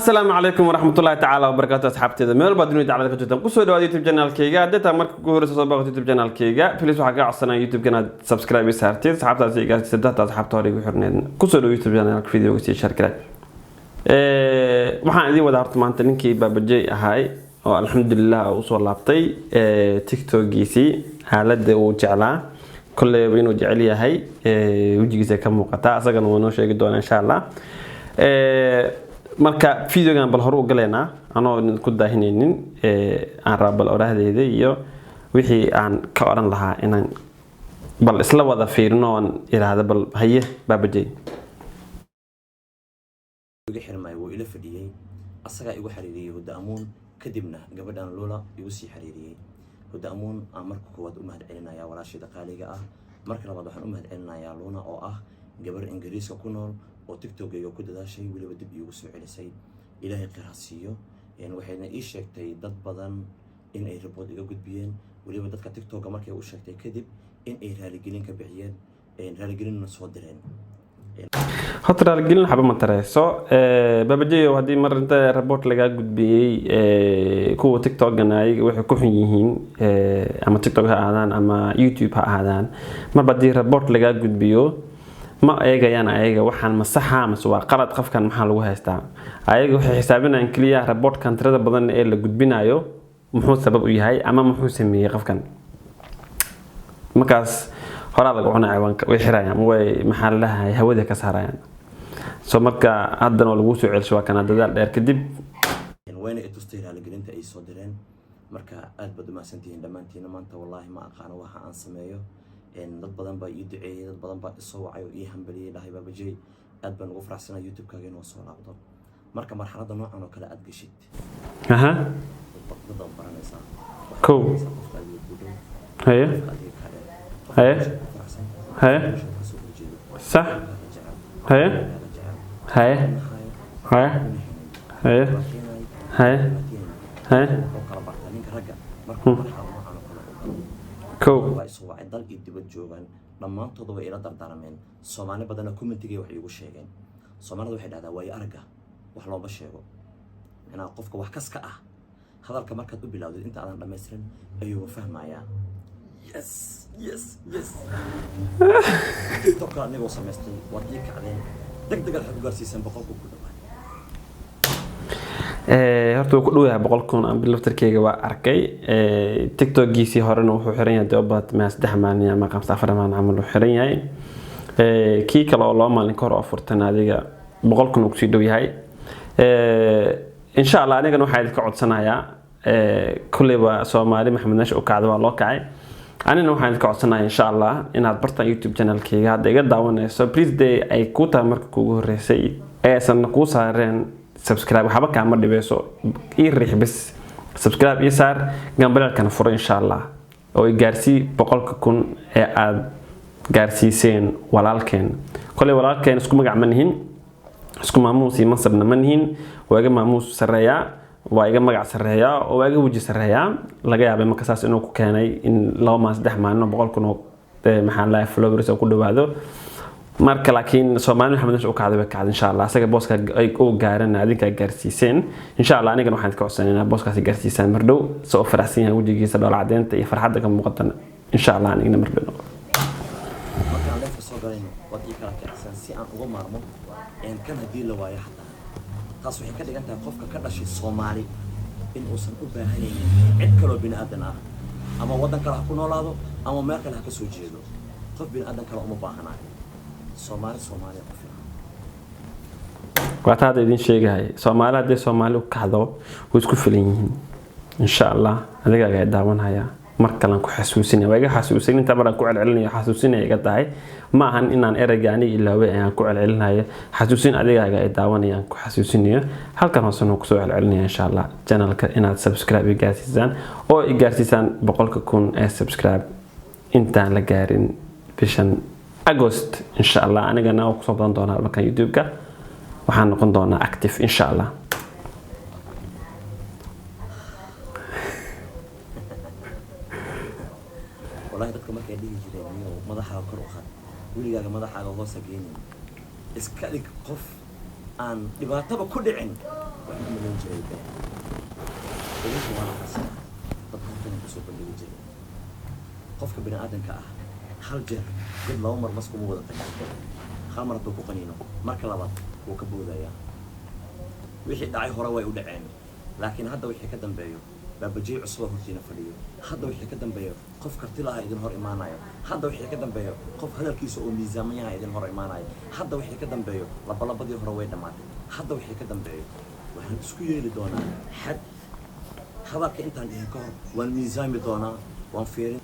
السلام عليكم ورحمة الله تعالى وبركاته أصحابتي إذا ميل بدون يتعلق كتبتم قصوا دوا يوتيوب channel كيجا دتا مرك كهور صوبا يوتيوب channel كيجا بليز وحقا عصنا يوتيوب كنا سبسكرايب يسارتي أصحابتي زيجا سدات أصحاب توري وحرنين قصوا دوا يوتيوب channel فيديو وسي شاركة waxaan idin wada horta maanta ninkii baabajay ahay oo alxamdulillah uu soo laabtay TikTok-giisii xaaladda uu jeclaa kullee inuu jecel yahay wajigiisa ka muuqata asagana wuu noo sheegi doonaa insha Allah marka videogan bal hor u galeena anoo ku daahinaynin aan raabal oraahdayda iyo wixii aan ka oran lahaa inaan bal isla wada fiirino aan iraahdo bal haye baabajay xirmay wuu ila fadhiyay asaga igu xariiriyay Hudaamoon kadibna gabadhan Loola igu sii xariiriyay Hudaamoon aan markii koowaad u mahad celinaya walaashida qaaliga ah markii labaad waxaan u mahad celinayaa Loola oo ah gabar Ingiriiska ku nool oo TikTok-ga ku dadaashay waliba dib igu soo celisay Ilaahay qiraasiyo waxayna ii sheegtay dad badan in ay report iga gudbiyeen waliba dadka TikTok-ga markay u sheegtay kadib in ay raaligelin ka bixiyeen raaligelinna soo direen خطر الجيل حبة ما ترى بابجي وهذه مرة أنت ريبورت لقى قد بي كو تيك توك جناي وحكوحيين أما تيك توك هذان أما يوتيوب هذان ما بدي ريبورت لقى قد بيو ما أيجا يعني أيجا وحن مسحها مسوا قرأت خف كان محل وها يستعمل أيجا حسابنا إن كليا ريبورت كان ترى بدن إيه اللي قد بينايو محوس سبب وياهاي أما محوس مية خف كان مكاس horaad lagu cunay cawanka way xirayaan way maxal lahaay hawada ka saarayaan soo marka haddana lagu soo celiso waa kana dadaal dheer kadib wayna itustay raaligelinta ay soo direen marka aad baad ma santiin dhamaantiin maanta wallahi ma aqaan waxa aan sameeyo dad badan baa ii duceeyay dad badan baa isoo wacay oo ii hambaliyay dhahay baabajay aad baan ugu faraxsanahay YouTube-kaaga inuu soo laabto marka marxaladda noocan oo kale aad gashid dad baranaysa kow haye haye haye صح هاي هاي هاي هاي هاي هاي كو waa dal iyo dibad joogan dhamaantood way ila dardaarmeen Soomaali badan commentiga wax igu sheegeen Soomaalida waxay dhahdaa way arga wax looba sheego inaa qofka wax kaska ah hadalka markaad u bilowdo inta aadan dhameystirin ayuu fahmayaa yes TikTok أنا وصل مستي وديك عليه دق الحق قارسيسن بقولكم كله horta ku dhawahay boqolkun aan bilaftarkeyga waa arkay TikTok-giisii horena wuxuu xiran yahay doobaad ma 3 maalin ama 4 maalin camal uu xiran yahay kii kale oo 2 maalin kor oo furtan adiga boqolkun uu sii dhow yahay insha Allah anigana waxaan idinka codsanayaa kulliba Soomaali Maxamed Naash oo kacdo waa loo kacay anina waxaan idinka codsanayaa insha Allah inaad bartaan YouTube channel-keyga hadda iga daawanayso please day ay ku tahay marka kugu horeysay aysan ku saareen subscribe waxba ka ma dhibeyso ii riix bis subscribe ii saar gambalelkana furo insha Allah oo i gaarsii 100,000 ee aad gaarsiiseen walaalkeen kulli walaalkeen isku magac manihin isku maamuus iyo mansabna manihin waaga maamuus sareeya waa iga magac sareeya oo waaga waji sareeya laga yaabay marka saas inuu ku keenay in 2 ma 3 maalin 100,000 maxaa la followers ku dhawaado marka laakiin Soomaali Maxamed Naash oo kacday kacad insha Allah asaga booska ay oo gaaran adinka gaarsiiseen insha Allah anigana waxaan ka codsanaynaa booskaasi gaarsiisaan mardhow soo faraxsan yahay wajigiisa dhoola cadeynta iyo farxadda ka muuqatan insha Allah anigana mardhow marka aan leeyahay soo galayno wadii kala kacsan si aan uga maarmo kan hadii la waayo xataa taas waxay ka dhigan tahay qofka ka dhashay Soomaali in uusan u baahanaynin cid kale oo bini'aadan ah ama wadan kale ku noolaado ama meel kale ka soo jeedo qof bini'aadan kale uma baahanayo Soomaali waxaad idin sheegay Soomaalida Soomaali u kacdo way isku filan yihiin insha Allah adiga ay daawanaya markalan ku xasuusinay waaga xasuusin inta badan ku celcelinayo xasuusinay iga tahay ma ahan inaan eraygaani ilaaway aan ku celcelinayo xasuusin adiga ay daawanayaan ku xasuusinayo halkan hoosna ku soo celcelinaya insha Allah channelka inaad subscribe gaarsiisaan oo i gaarsiisaan 100,000 ee subscribe intaan la gaarin bishan August insha Allah anigana oo ku soo badan doona halkan YouTube-ka waxaan noqon doonaa active insha Allah wallahi dadka markay dhigi jireen madaxa kor u qaad wiliga madaxa hoos geeyay iska dhig qof aan dhibaato ku dhicin waxaan u malayn jiray been idinku waa xasan dadka halkan kusoo bandhigi jiray qofka bini aadanka ah hal jeer dad laba mar mas kuma wada tagaan hal mar hadduu ku qaniino marka labaad wuu ka boodayaa wixii dhacay hore way u dhaceen laakiin hadda wixii ka dambeeyo baabajiye cusub hortiina fadhiyo hadda wixii ka dambeeyo qof karti lahaa idin hor imaanayo hadda wixii ka dambeeyo qof hadalkiisa oo miisaaman yahay idin hor imaanayo hadda wixii ka dambeeyo labalabadii hore way dhammaatay hadda wixii ka dambeeyo waxaan isku yeeli doonaa xad hadalka intaan dhihin ka hor waan miisaami doonaa waan fiirin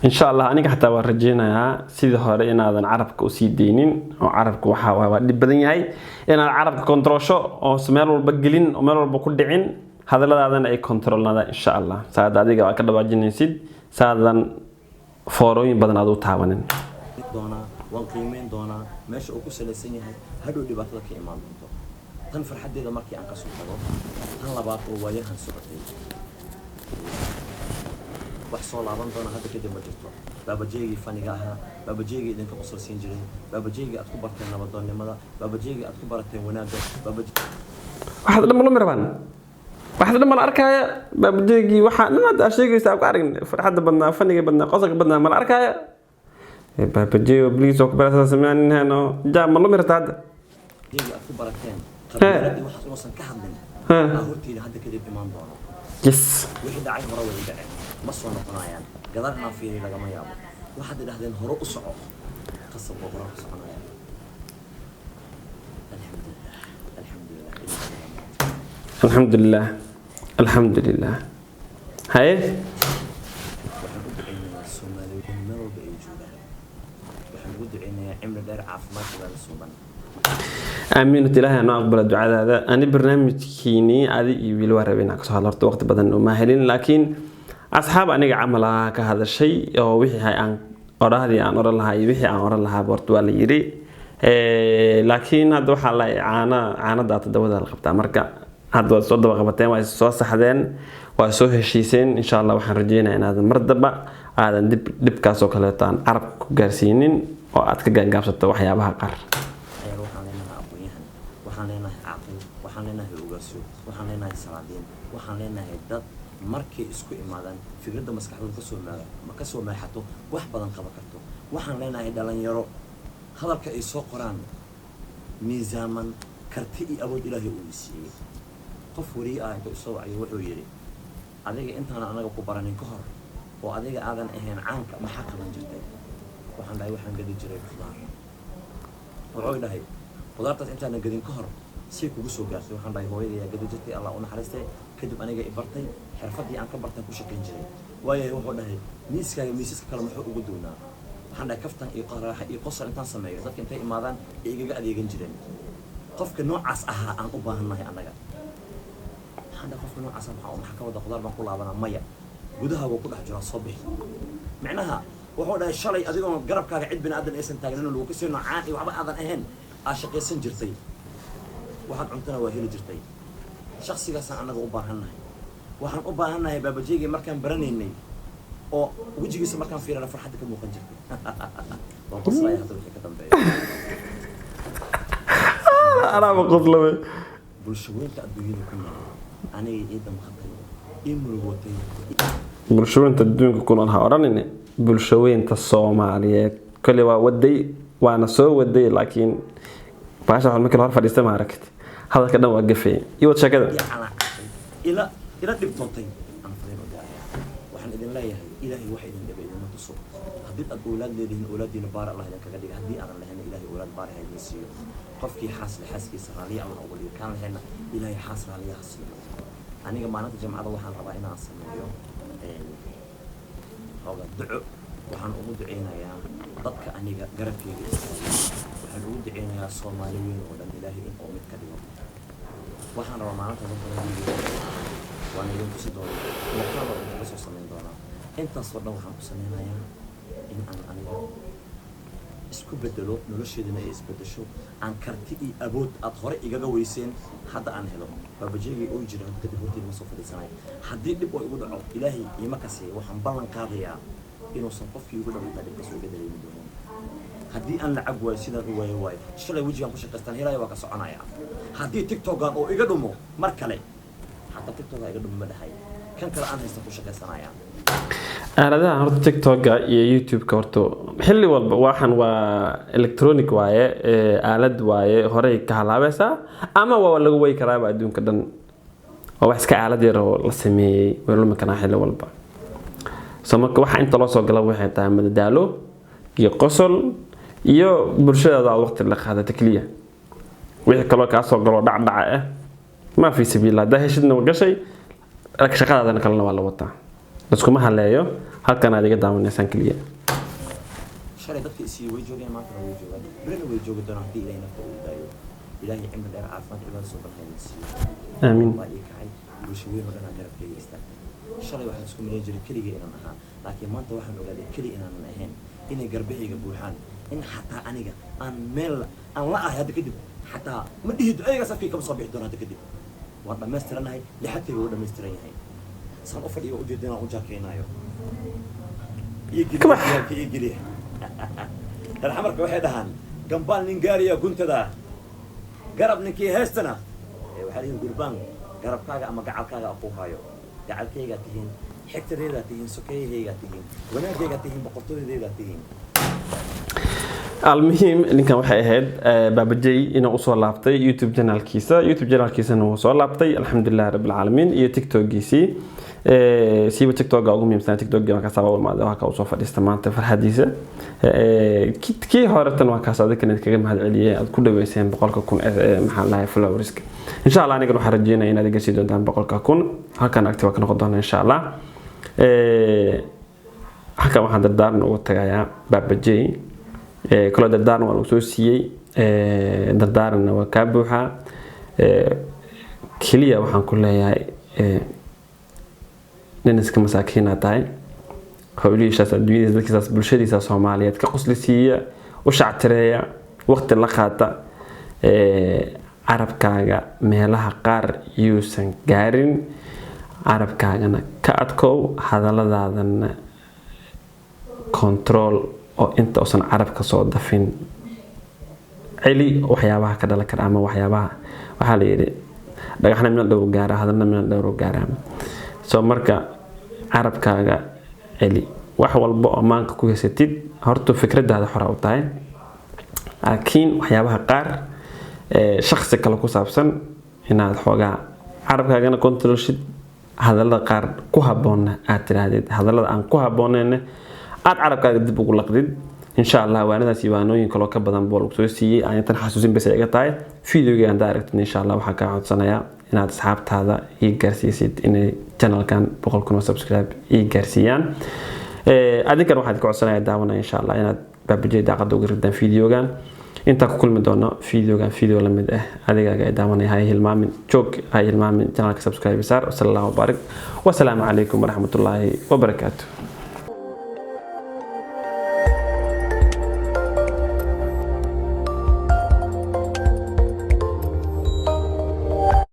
إن شاء الله أنا حتى ورجينا سيد هراء إن هذا العرب كوسيدينين أو عرب كوحوا وبدين هاي إن العرب كنترولشوا أو سمعوا البجلين ومروا بكل دعين هذا لا هذا أي كنترول هذا إن شاء الله سعد هذه جوا كده بجين سيد سعدان فوروين بدن هذا تعاونين دونا وانقيمين دونا ماشي أوكو سلسلة هاي هادو اللي بطلك إيمان بنتو تنفر حد إذا مركي عنك سلطة هلا باقو وياهن سلطة وحصل على بنتنا هذا كده ما جرته بابا جيجي فني جاها بابا جيجي إذا كقصر سينجري بابا جيجي أتكبر تنا بدون لماذا بابا جيجي أتكبر تنا ونادى بابا واحد لما مربان واحد لما الأركاية بابا جيجي واحد لما هذا الشيء يستوى قارن حد بدنا فني بدنا قصر بدنا ما الأركاية بابا جيجي بليز وكبر سمعني هنا جا ما لما مرت هذا جيجي أتكبر تنا قبل واحد وصل كهدنا أهورتي هذا كده بإيمان دونا يس وحده عين هراء وحده عين مصر نقنايان قدرنا فيه لقى ما يابو واحد الأهدين هراء أسعى قصب وهراء أسعى الحمد لله الحمد لله هاي وحنود عيننا الصومالي ونمر بإيجوبة وحنود عيننا عمر دار عافمات ولا الصومال آمين تلاها أنا أقبل الدعاء هذا أنا برنامج كيني هذه يبيلوا ربنا كسهلرت وقت بدن وماهلين لكن أصحاب أنا عملها كهذا الشيء أو وحي هاي عن أراضي عن أرى لها وحي عن أرى لها برتوال يري لكن هذا حلا عنا دات الدولة الخبطة مركا هذا الصوت بقبتين وصوص حدين وصوه الشيسين إن شاء الله وحن رجينا إن هذا المردبة هذا دب كاسو كلتان عرب جالسينين وأتك جنجاب ستة وحيا بها قر waxaan leenahay aqal waxaan leenahay ugaasyo waxaan leenahay salaadiin waxaan leenahay dad markay isku imaadaan fikradda maskaxdooda ka soo maaxato wax badan qaban karto waxaan leenahay dhalinyaro hadalka ay soo qoraan miisaaman karti iyo awood ilaahay uu siiyay qof wariye ah intuu soo wacay wuxuu yiri adiga intaan anaga ku baranin ka hor oo adiga aadan ahayn caanka maxaa qaban jirtay waxaan dhahay waxaan gadi jiray khudaar wuxuu dhahay خضارتاس انت انا قدين كهر سي كوغو سو غاسي waxaan dhahay hooyadii gadi jirtay Allah u naxariistay kadib aniga i bartay xirfadii aan ka bartay ku shaqeyn jiray waayo wuxuu dhahay miiska kale muxuu ugu doonaa waxaan dhahay kaftan iyo qaraaxa iyo qosol intaan sameeyo dadka intay imaadaan igaga adeegan jireen qofka noocaas ahaa aan u baahanahay anaga waxaan dhahay qofka noocaas waxa ka wada khudaar baan ku laabanaa maya gudaha wuu ku dhex jiraa soo bixi macnaha wuxuu dhahay shalay adigoo garabkaaga cid bini aadan aysan taagnayn oo lagu ka soo noocaan iyo waxba aadan ahayn ashaqaysan jirtay waxaad cuntana waa heli jirtay shakhsigaasaan annaga u baahannahay waxaan u baahannahay baabajeegii markaan baranaynay oo wejigiisa markaan fiirana farxadda ka muuqan jirtay waan qoslaya hadda wixii ka dambeeya anaa ma qoslame bulshooyinka adduunyada ku nool aniga ciidda maqatay ii murugotay bulshooyinta adduunka ku nool ha odhanine bulshooyinta Soomaaliyeed kale waa waday waana soo waday laakiin baasha waxa markii hore fadhiistay ma aragtay hadalka dhan waa gafay iyo shaqada ila dhibtoontay aan fadhiyo waxaan idin leeyahay ilaahay wax idin dhabeeyay ma tuso hadii aad awlaad leedihiin awlaadiina baar Allah idin kaga dhigo hadii aadan lahayn ilaahay awlaad baar haydiin siiyo qofkii xaaskiisa raaliya Allah ugu dhigo kaan lahayn ilaahay xaas raaliya siiyo aniga maalinta jamcada waxaan rabaa inaan sameeyo duco waxaan ugu duceynayaa dadka aniga garabkeyga waxaan ugu duceynayaa Soomaaliyeed oo dhan ilaahay in uu mid ka dhigo waxaan rabaa maalinta waan idin tusi doonaa muuqaalada oo ka soo sameyn doonaa intaas oo dhan waxaan ku sameynayaa in aan aniga isku bedelo nolosheedana ay isbedesho aan karti iyo awood aad hore igaga weyseen hadda aan helo baabajeegay oo jira kadib hortii ma soo fadhiisanay haddii dib oo igu dhaco ilaahay ima ka siiyo waxaan ballan qaadayaa inuusan qofkii ugu dhawaaqay dib ka soo gadaleeyay doono haddii aan lacag waayo sidaan u waayo shalay wejigaan ku shaqaystaan helaya waa ka soconaya haddii tiktokan oo iga dhumo mar kale xataa tiktoka iga dhumo ma dhahay kan kale aan haysta ku shaqaysanaya aaladaha horta tiktoka iyo youtube-ka horta xilli walba waxan waa electronic waaye aalad waaye horey ka halaabaysaa ama waa lagu way karaaba adduunka dhan oo wax iska aalad yar oo la sameeyay way lumi karaan xilli walba soo marka waxa inta loo soo gala waxay tahay madadaalo iyo qosol iyo bulshada waqti la qaadato kaliya wixii kale ka soo galo dhacdhaca ah ma fi sabiila dahashadna wagashay shaqadaadana kalena waa la wataa iskuma haleeyo halkan aad iga daawanaysan kaliya shalay dadka isii way joogeen maanta way joogaan berina way joogi doonaan haddii ilaahay nafta uu daayo ilaahay cimri dheer caafimaad cibaado soo barkayna siiyo amiin waa ii kacay bulsho weyn oo dhan garabkayga istaagtay shalay waxaan isku malayn jiray keligay inaan ahaa laakiin maanta waxaan ogaaday keli inaanan ahayn inay garbahayga buuxaan in xataa aniga aan meel aan la ahay hadda kadib xataa ma dhihi ayaga safkii kama soo bixi doona hadda kadib waan dhammaystiranahay lixadkayga waa dhammaystiran yahay saan u fadhiyo ujeedana u jaakeynayo iyo geliya dalxamarka waxay dhahaan gambaal nin gaariya guntada garab ninkii heestana waxaa lihin gurbaan garabkaaga ama gacalkaaga aku hayo gacalkaygaa tihiin xigtadeedaa tihiin sokeeyahaygaa tihiin wanaagaygaa tihiin boqortooyadaydaa tihiin المهم ninkan waxay ahayd baabajay inuu soo laabtay YouTube channelkiisana uu soo laabtay alxamdulillah rabbil alamin iyo TikTok-giisii siiba TikTok-ga ugu muhiimsan TikTok-ga ka sabab maada waxa uu soo fadhiistay maanta farxadiisa kii hore tan waa ka soo dadkan kaga mahad celiyay aad ku dhaweyseen 100,000 maxaa lahayd followers insha Allah aniga waxaan rajeynayaa inaad iga sii doontaan 100,000 halkan active ka noqon doona insha Allah halkan waxaan dardaaran ugu tagayaa baabajay kala dardaaran waa soo siiyay dardaaranna waa ka buuxa kaliya waxaan ku leeyahay ninaska masaakiina tahay hawlihiisa adduunyada dadkiisa bulshadiisa Soomaaliyeed ka qoslisiya u shactireeya waqti la qaata carabkaaga meelaha qaar yuusan gaarin carabkaagana ka adkow hadaladaadana control oo inta uusan carabka soo dafin celi waxyaabaha ka dhalan kara ama waxyaabaha waxa la yiri dhagaxna meel dhow gaara hadalna meel dhow gaara soo marka carabkaaga celi wax walba oo maanka ku heysatid horta fikradaada xor u tahay laakiin waxyaabaha qaar shakhsi kale ku saabsan inaad xoogaa carabkaagana controlshid hadalada qaar ku haboon aad tiraahdeed hadalada aan ku habooneen aad carabkaaga dib ugu laqdid insha Allah waanadaas iwaanooyin kale ka badan bool soo siiyay ayatan xasuusin bas iga tahay fiidiyoga aan daaragtin insha Allah waxa ka codsanayaa inaad asxaabtaada ii gaarsiisid inay channelkan 100,000 subscribe ii gaarsiiyaan adinkan waxaad ka codsanayaa daawana insha Allah inaad baabajay daaqada ugu ridaan fiidiyogan inta ku kulmi doono fiidiyogan fiidiyo la mid ah adigaaga ay daawanay hay hilmaamin joog hay hilmaamin channelka subscribe saar sallallahu barik wa salaamu alaykum wa rahmatullahi wa barakatuh